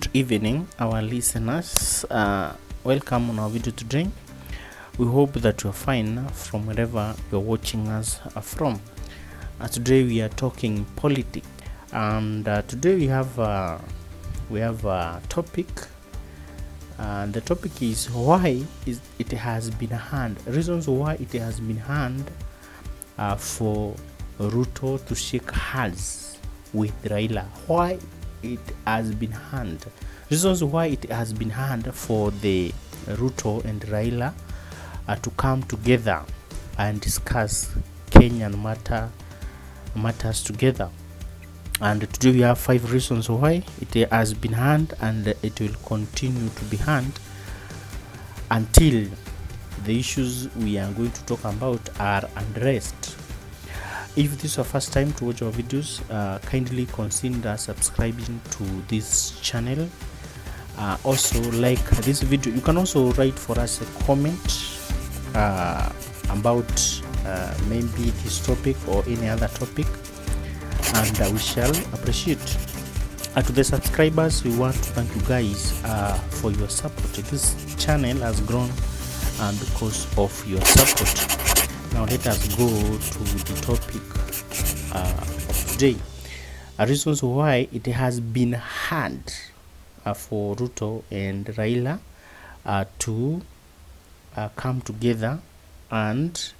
Good evening, our listeners. Welcome on our video today. We hope that you are fine from wherever you're watching us from. Today we are talking politics, and today we have a topic. The topic is why it has been hand. Reasons why it has been hand for Ruto to shake hands with Raila. Why it has been hand. Reasons why it has been hand for the Ruto and Raila to come together and discuss Kenyan matters together. And today we have 5 reasons why it has been hand, and it will continue to be hand until the issues we are going to talk about are addressed. If this is your first time to watch our videos, kindly consider subscribing to this channel. Also like this video. You can also write for us a comment about maybe this topic or any other topic, and we shall appreciate. To the subscribers, we want to thank you guys for your support. This channel has grown because of your support. Now let us go to the topic of today. Reasons why it has been hard for Ruto and Raila to come together and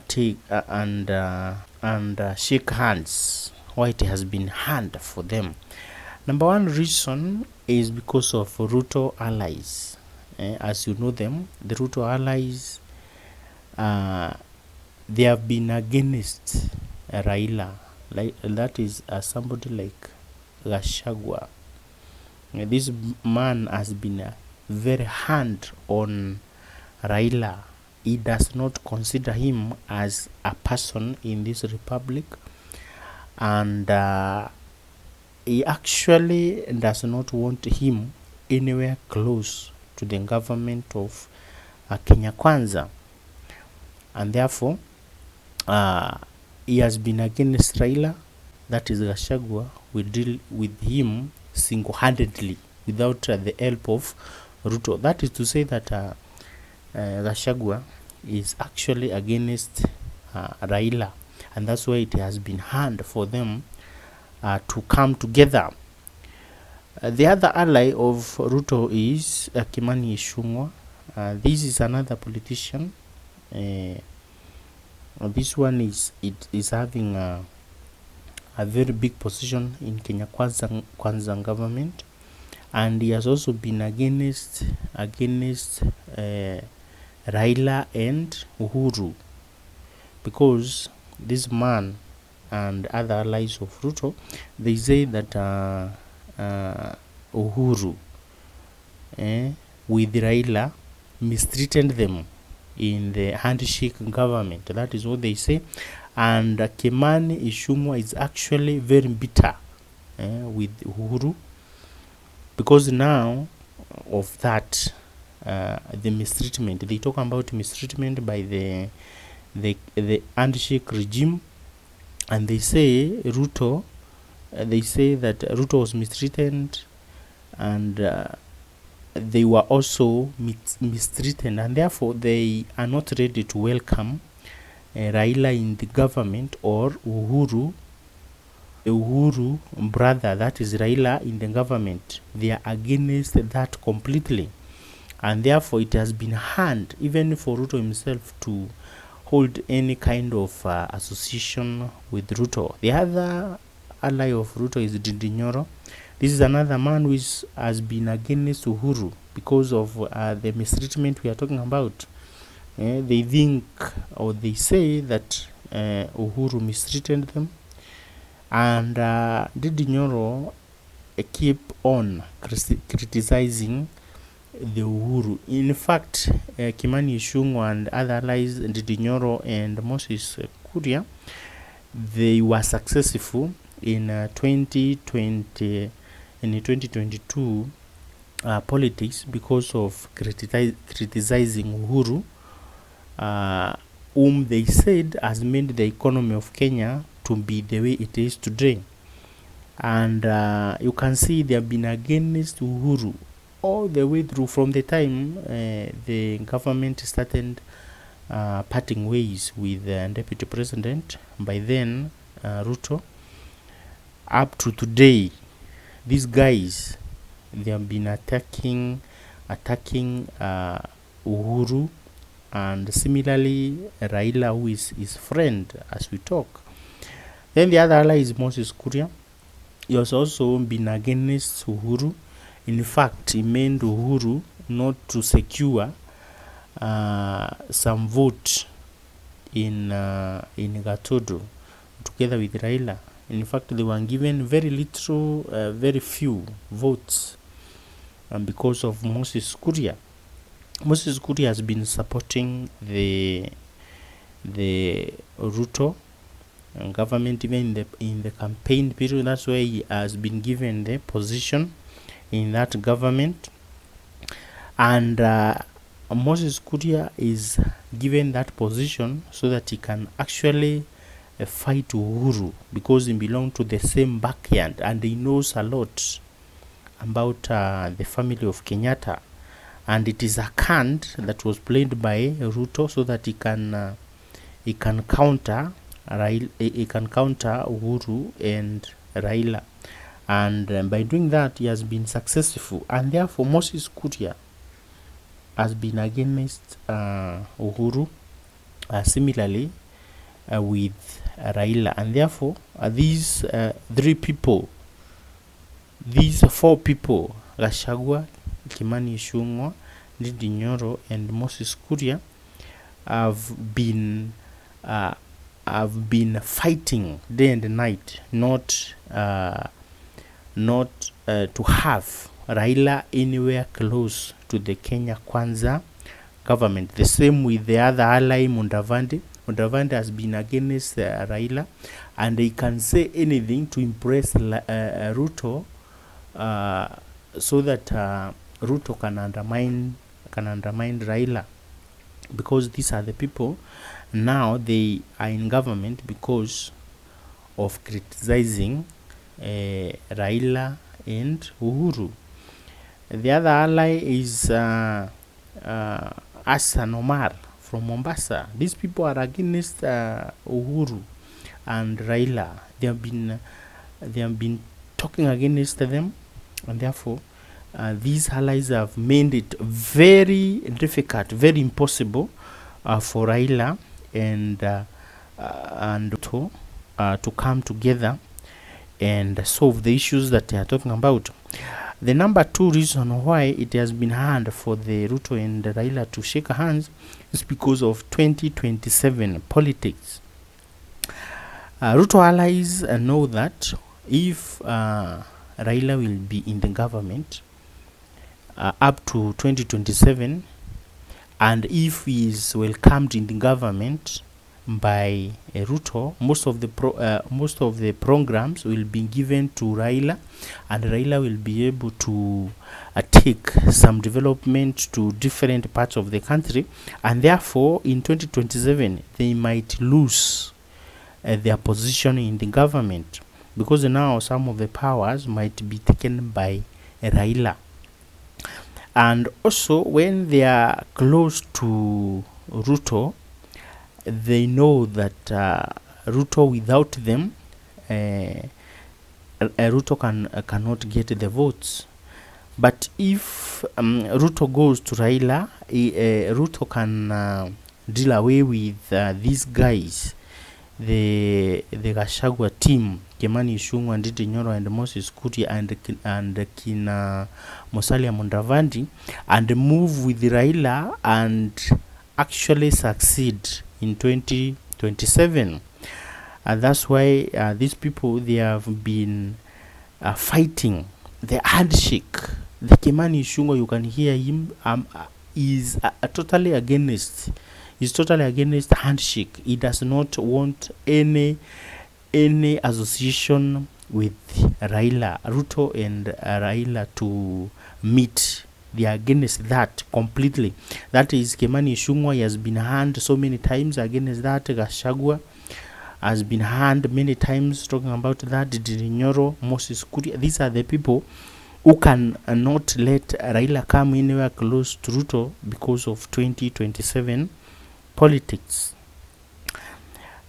take and shake hands. Why it has been hard for them. Number one reason is because of Ruto allies. As you know them, the Ruto allies, they have been against Raila, like that is somebody like Gachagua. This man has been very hard on Raila. He does not consider him as a person in this republic, and he actually does not want him anywhere close to the government of Kenya Kwanza. And therefore he has been against Raila. That is Gachagua will deal with him single-handedly without the help of Ruto. That is to say that Gachagua is actually against Raila, and that's why it has been hard for them to come together. The other ally of Ruto is Kimani Ichungwa. This is another politician. This one is having a very big position in Kenya Kwanza government, and he has also been against Raila and Uhuru, because this man and other allies of Ruto, they say that Uhuru with Raila mistreated them in the handshake government. That is what they say. And Kimani Ichungwa is actually very bitter with Uhuru, because now of that the mistreatment. They talk about mistreatment by the handshake regime, and they say Ruto. They say that Ruto was mistreated, and they were also mistreated, and therefore they are not ready to welcome Raila in the government, or Uhuru brother, that is Raila, in the government. They are against that completely, and therefore it has been hard even for Ruto himself to hold any kind of association with Ruto. The other ally of Ruto is Ndindi Nyoro. This is another man who has been against Uhuru because of the mistreatment we are talking about. They think, or they say that Uhuru mistreated them, and Ndindi Nyoro keep on criticizing the Uhuru. In fact, Kimani Ichungwa and other allies, Ndindi Nyoro and Moses Kuria, they were successful in 2022 politics because of criticizing Uhuru, whom they said has made the economy of Kenya to be the way it is today. and you can see they have been against Uhuru all the way through from the time the government started parting ways with the deputy president. By then, Ruto, up to today, these guys, they have been attacking Uhuru, and similarly Raila, who is his friend as we talk. Then the other ally is Moses Kuria. He has also been against Uhuru. In fact, he meant Uhuru not to secure some vote in Watoto together with Raila. In fact, they were given very little, very few votes, because of Moses Kuria. Moses Kuria has been supporting the Ruto government even in the campaign period. That's why he has been given the position in that government, and Moses Kuria is given that position so that he can actually fight Uhuru, because he belongs to the same backyard and he knows a lot about the family of Kenyatta, and it is a card that was played by Ruto so that he can counter Uhuru and Raila, and by doing that he has been successful, and therefore Moses Kuria has been against Uhuru, similarly with Raila, and therefore these four people, Gachagua, Kimani Ichungwa, Ndindi Nyoro, and Moses Kuria, have been fighting day and night not to have Raila anywhere close to the Kenya Kwanza government. The same with the other ally, Mudavadi. Mudavadi has been against Raila, and he can say anything to impress Ruto, so that Ruto can undermine Raila, because these are the people now they are in government because of criticizing Raila and Uhuru. The other ally is Hassan Omar from Mombasa. These people are against Uhuru and Raila. They have been talking against them, and therefore these allies have made it very difficult, very impossible for Raila and Ruto to come together and solve the issues that they are talking about. The number two reason why it has been hard for the Ruto and Raila to shake hands is because of 2027 politics. Ruto allies know that if Raila will be in the government up to 2027, and if he is welcomed in the government by Ruto, most of the programs will be given to Raila, and Raila will be able to take some development to different parts of the country, and therefore in 2027 they might lose their position in the government, because now some of the powers might be taken by Raila. And also, when they are close to Ruto, they know that Ruto, without them, Ruto cannot get the votes. But if Ruto goes to Raila, Ruto can deal away with these guys, the Gachagua team, Kimani Ichungwa, Ndindi Nyoro, and Moses Kuria, and Kina Musalia Mudavadi, and move with Raila and actually succeed in 2027. And that's why these people, they have been fighting the handshake. The Kimani Ichungwa, you can hear him, is totally against. He's totally against handshake. He does not want any association with Raila, Ruto and Raila to meet. They are against that completely. That is Kimani Ichungwa. He has been harmed so many times against that. Gachagua has been heard many times talking about that. Ndindi Nyoro, Moses Kuria, these are the people who can not let Raila come anywhere close to Ruto because of 2027 politics.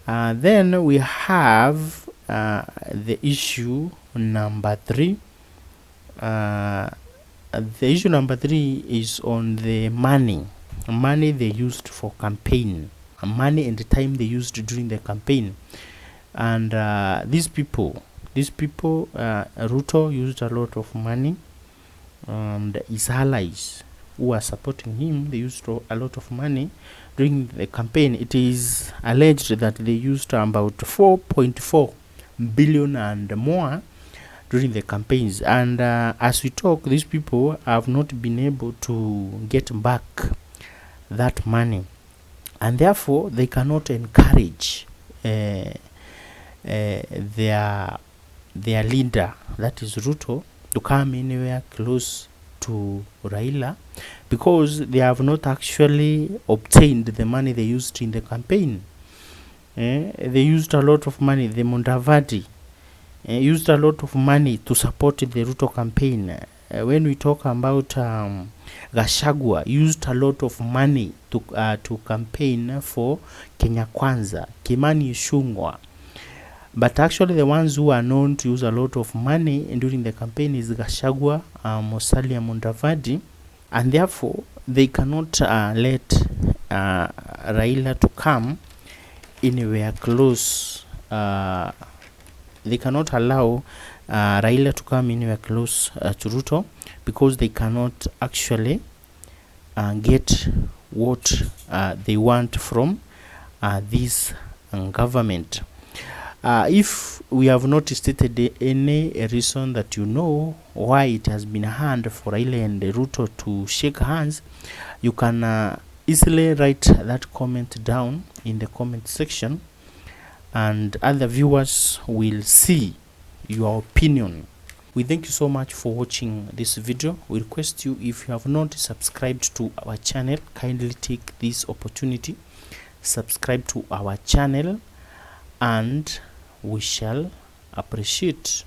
Then we have the issue number 3. The issue number 3 is on the money they used for campaign, money and the time they used during the campaign. And these people, Ruto used a lot of money, and his allies who are supporting him, they used a lot of money during the campaign. It is alleged that they used about 4.4 billion and more during the campaigns. And as we talk, these people have not been able to get back that money, and therefore they cannot encourage their leader, that is Ruto, to come anywhere close to Raila, because they have not actually obtained the money they used in the campaign. They used a lot of money. The mudavadi used a lot of money to support the Ruto campaign. When we talk about Gachagua, used a lot of money to campaign for Kwanza, Kimani Ichungwa. But actually the ones who are known to use a lot of money during the campaign is Gachagua, Musalia, mudavadi, and therefore they cannot let Raila to come anywhere close. They cannot allow Raila to come anywhere close to Ruto, because they cannot actually get what they want from this government. If we have not stated any reason that you know why it has been hard for Raila and Ruto to shake hands, you can easily write that comment down in the comment section, and other viewers will see your opinion. We thank you so much for watching this video. We request you, if you have not subscribed to our channel, kindly take this opportunity, subscribe to our channel, and we shall appreciate